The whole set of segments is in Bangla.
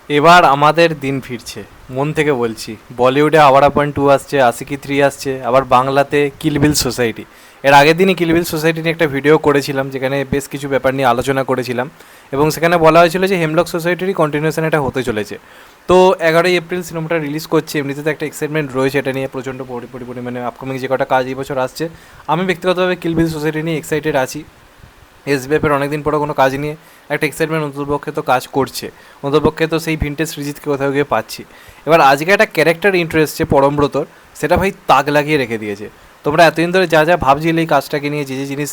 এবার আমাদের দিন ফিরছে, মন থেকে বলছি। বলিউডে আওয়ারা পয়েন্ট 2 আসছে, আশিকি 3 আসছে, আবার বাংলাতে কিলবিল সোসাইটি। এর আগের দিনই কিলবিল সোসাইটি নিয়ে একটা ভিডিও করেছিলাম, যেখানে বেশ কিছু ব্যাপার নিয়ে আলোচনা করেছিলাম এবং সেখানে বলা হয়েছিল যে হেমলক সোসাইটিরই কন্টিনিউশন এটা হতে চলেছে। তো 11ই এপ্রিল সিনেমাটা রিলিজ করছে, এমনিতে তো একটা এক্সাইটমেন্ট রয়েছে এটা নিয়ে প্রচণ্ড পরিমাণে। আপকামিং যে কটা কাজ এই বছর আসছে, আমি ব্যক্তিগতভাবে কিলবিল সোসাইটি নিয়ে এক্সাইটেড আছি। এসবিএফের অনেকদিন পরে কোনো কাজ নিয়ে একটা এক্সাইটমেন্ট অন্ততপক্ষে তো কাজ করছে, অন্ততপক্ষে তো সেই ভিনটেজ সৃজিতকে কোথাও গিয়ে পাচ্ছি। এবার আজকে একটা ক্যারেক্টার ইন্ট্রো এসছে পরমব্রতর, সেটা ভাই তাক লাগিয়ে রেখে দিয়েছে। তোমরা এতদিন ধরে যা যা ভাবছিলে এই কাজটাকে নিয়ে, যে যে জিনিস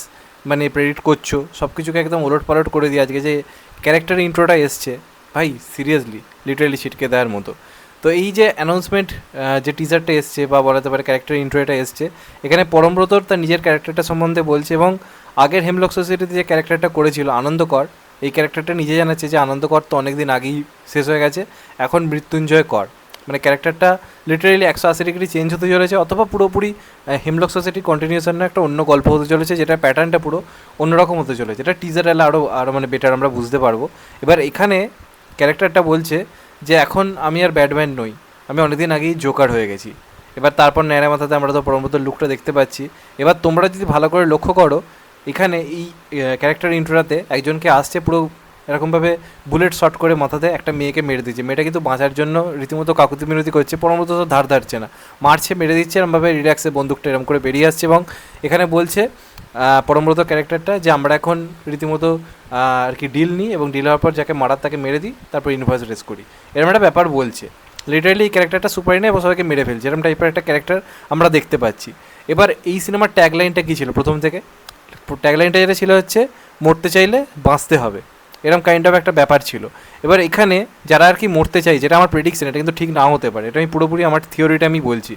মানে প্রেডিক্ট করছো, সব কিছুকে একদম ওলট পালট করে দিয়ে আজকে যে ক্যারেক্টার ইন্ট্রোটা এসছে, ভাই সিরিয়াসলি লিটারেলি ছিটকে দেওয়ার মতো। তো এই যে অ্যানাউন্সমেন্ট, যে টিজারটা এসছে বা বলাতে পারে ক্যারেক্টার ইন্ট্রোটা এসছে, এখানে পরমব্রতর তার নিজের ক্যারেক্টারটা সম্বন্ধে বলছে এবং আগের হেমলক সোসাইটিতে যে ক্যারেক্টারটা করেছিল আনন্দকর, এই ক্যারেক্টারটা নিজে জানাচ্ছে যে আনন্দকর তো অনেক দিন আগেই শেষ হয়ে গেছে, এখন মৃত্যুঞ্জয় কর। মানে ক্যারেক্টারটা লিটারেলি 180 ডিগ্রি চেঞ্জ হতে চলেছে, অথবা পুরোপুরি হেমলক সোসাইটির কন্টিনিউশন একটা অন্য গল্প হতে চলেছে, যেটা প্যাটার্নটা পুরো অন্যরকম হতে চলেছে। এটা টিজার এলে আরও মানে বেটার আমরা বুঝতে পারবো। এবার এখানে ক্যারেক্টারটা বলছে যে এখন আমি আর ব্যাটম্যান নই, আমি অনেকদিন আগেই জোকার হয়ে গেছি। এবার তারপর ন্যাড়া মাথাতে আমরা তো পরমব্রতর লুকটা দেখতে পাচ্ছি। এবার তোমরা যদি ভালো করে লক্ষ্য করো, এখানে এই ক্যারেক্টার ইন্ট্রোটাতে একজনকে আসছে পুরো এরকমভাবে বুলেট শট করে মাথাতে একটা মেয়েকে মেরে দিচ্ছে। মেয়েটা কিন্তু বাঁচার জন্য রীতিমতো কাকুতি মিনতি করছে, পরমব্রত তো ধার ধারছে না, মারছে, মেরে দিচ্ছে, এরমভাবে রিল্যাক্সে বন্দুকটা এরম করে বেরিয়ে আসছে এবং এখানে বলছে পরমব্রত ক্যারেক্টারটা যে আমরা এখন রীতিমতো আর কি ডিল নিই এবং ডিল হওয়ার পর যাকে মারার তাকে মেরে দিই, তারপর ইউনিভার্স রেস করি, এরকম একটা ব্যাপার বলছে। লিটারালি এই ক্যারেক্টারটা সুপার হিট এবং সবাইকে মেরে ফেলছে, এরকম টাইপের একটা ক্যারেক্টার আমরা দেখতে পাচ্ছি। এবার এই সিনেমার ট্যাগলাইনটা কী ছিল প্রথম থেকে? ট্যাগলাইনটা যেটা ছিল হচ্ছে মরতে চাইলে বাঁচতে হবে, এরকম কাইন্ড অফ একটা ব্যাপার ছিল। এবার এখানে যারা আর কি মরতে চাই, যেটা আমার প্রেডিকশন, এটা কিন্তু ঠিক নাও হতে পারে, এটা আমি পুরোপুরি আমার থিওরিটা আমি বলছি,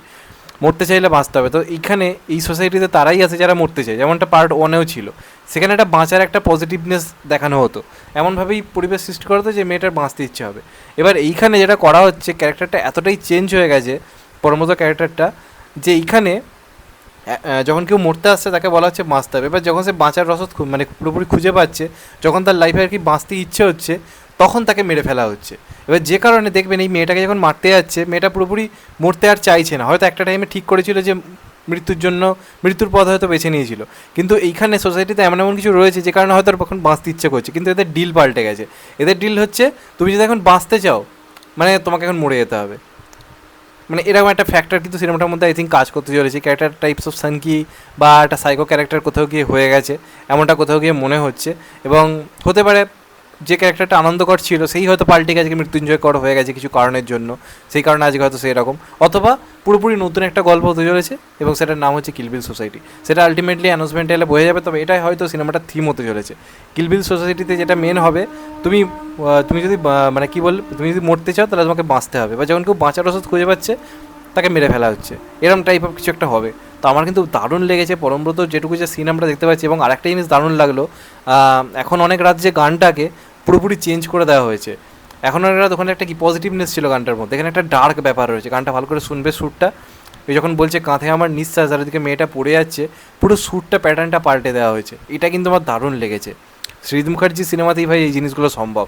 মরতে চাইলে বাঁচতে হবে। তো এইখানে এই সোসাইটিতে তারাই আছে যারা মরতে চায়, যেমনটা পার্ট 1-এও ছিল। সেখানে একটা বাঁচার একটা পজিটিভনেস দেখানো হতো, এমনভাবেই পরিবেশ সৃষ্টি করা হতো যে মেয়েটার বাঁচতে ইচ্ছে হবে। এবার এইখানে যেটা করা হচ্ছে, ক্যারেক্টারটা এতটাই চেঞ্জ হয়ে গেছে পরমত ক্যারেক্টারটা, যে এইখানে যখন কেউ মরতে আসছে তাকে বলা হচ্ছে বাঁচতে হবে। এবার যখন সে বাঁচার রসদ মানে পুরোপুরি খুঁজে পাচ্ছে, যখন তার লাইফে আর কি বাঁচতে ইচ্ছে হচ্ছে, তখন তাকে মেরে ফেলা হচ্ছে। এবার যে কারণে দেখবেন এই মেয়েটাকে যখন মারতে যাচ্ছে, মেয়েটা পুরোপুরি মরতে আর চাইছে না। হয়তো একটা টাইমে ঠিক করেছিল যে মৃত্যুর পথ হয়তো বেছে নিয়েছিল, কিন্তু এইখানে সোসাইটিতে এমন এমন কিছু রয়েছে যে কারণে হয়তো এখন বাঁচতে ইচ্ছে করছে, কিন্তু এদের ডিল পাল্টে গেছে। এদের ডিল হচ্ছে তুমি যদি এখন বাঁচতে চাও, মানে তোমাকে এখন মরে যেতে হবে। মানে এরকম একটা ফ্যাক্টর কিন্তু সিনেমাটার মধ্যে আই থিঙ্ক কাজ করতে চলেছে। ক্যারেক্টার টাইপস অফ সানকি বা একটা সাইকো ক্যারেক্টার কোথাও গিয়ে হয়ে গেছে, এমনটা কোথাও গিয়ে মনে হচ্ছে। এবং হতে পারে যে ক্যারেক্টারটা আনন্দকর ছিল সেই হয়তো পাল্টে গেছে, মৃত্যুঞ্জয় কর হয়ে গেছে কিছু কারণের জন্য, সেই কারণে আজকে হয়তো সেই রকম, অথবা পুরোপুরি নতুন একটা গল্প হতে চলেছে এবং সেটার নাম হচ্ছে কিলবিল সোসাইটি। সেটা আলটিমেটলি অ্যানাউন্সমেন্টে এলে বোঝা যাবে, তবে এটাই হয়তো সিনেমাটার থিম হতে চলেছে। কিলবিল সোসাইটিতে যেটা মেন হবে, তুমি তুমি যদি মানে কী বল, তুমি যদি মরতে চাও তাহলে তোমাকে বাঁচতে হবে, বা যখন কেউ বাঁচার ওষুধ খুঁজে পাচ্ছে তাকে মেরে ফেলা হচ্ছে, এরম টাইপ অফ কিছু একটা হবে। তো আমার কিন্তু দারুণ লেগেছে পরমব্রত যেটুকু যে সিন আমরা দেখতে পাচ্ছি। এবং আরেকটা জিনিস দারুণ লাগলো, এখন অনেক রাত যে গানটাকে পুরোপুরি চেঞ্জ করে দেওয়া হয়েছে। এখন অনেক রাত ওখানে একটা কি পজিটিভনেস ছিল গানটার মধ্যে, এখানে একটা ডার্ক ব্যাপার রয়েছে। গানটা ভালো করে শুনবে, সুরটা ওই যখন বলছে কাঁধে আমার নিঃশ্বাস, আর ওদিকে মেয়েটা পড়ে যাচ্ছে, পুরো সুরটা প্যাটার্নটা পাল্টে দেওয়া হয়েছে। এটা কিন্তু আমার দারুণ লেগেছে। সৃজিত মুখার্জি সিনেমাতেই ভাই এই জিনিসগুলো সম্ভব,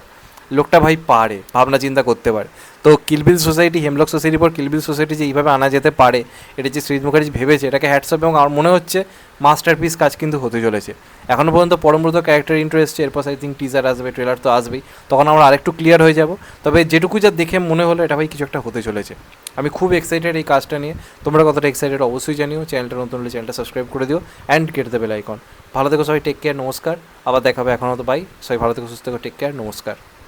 লোকটা ভাই পারে, ভাবনা চিন্তা করতে পারে। তো কিলবিল সোসাইটি, হেমলক সোসাইটির পর কিলবিল সোসাইটি যে এইভাবে আনা যেতে পারে, এটা যে সৃজিত মুখার্জি ভেবেছে, এটাকে হ্যাটসঅ্যাপ। এবং আমার মনে হচ্ছে মাস্টারপিস কাজ কিন্তু হতে চলেছে। এখনও পর্যন্ত পরমব্রত ক্যারেক্টার ইন্ট্রো এসছে, এরপর আই থিঙ্ক টিজার আসবে, ট্রেলার তো আসবেই, তখন আমরা আরেকটু ক্লিয়ার হয়ে যাব। তবে যেটুকু যা দেখে মনে হলো, এটা ভাই কিছু একটা হতে চলেছে। আমি খুব এক্সাইটেড এই কাজটা নিয়ে। তোমরা কতটা এক্সাইটেড অবশ্যই জানিও। চ্যানেলটা নতুন হলে চ্যানেলটা সাবস্ক্রাইব করে দিও অ্যান্ড কেটে দেবে আইকন। ভালো থেকো সবাই, টেক কেয়ার, নমস্কার। আবার দেখাবে, এখনও তো বাই, সবাই ভালো থেকো, সুস্থ থেকো, টেক কেয়ার, নমস্কার।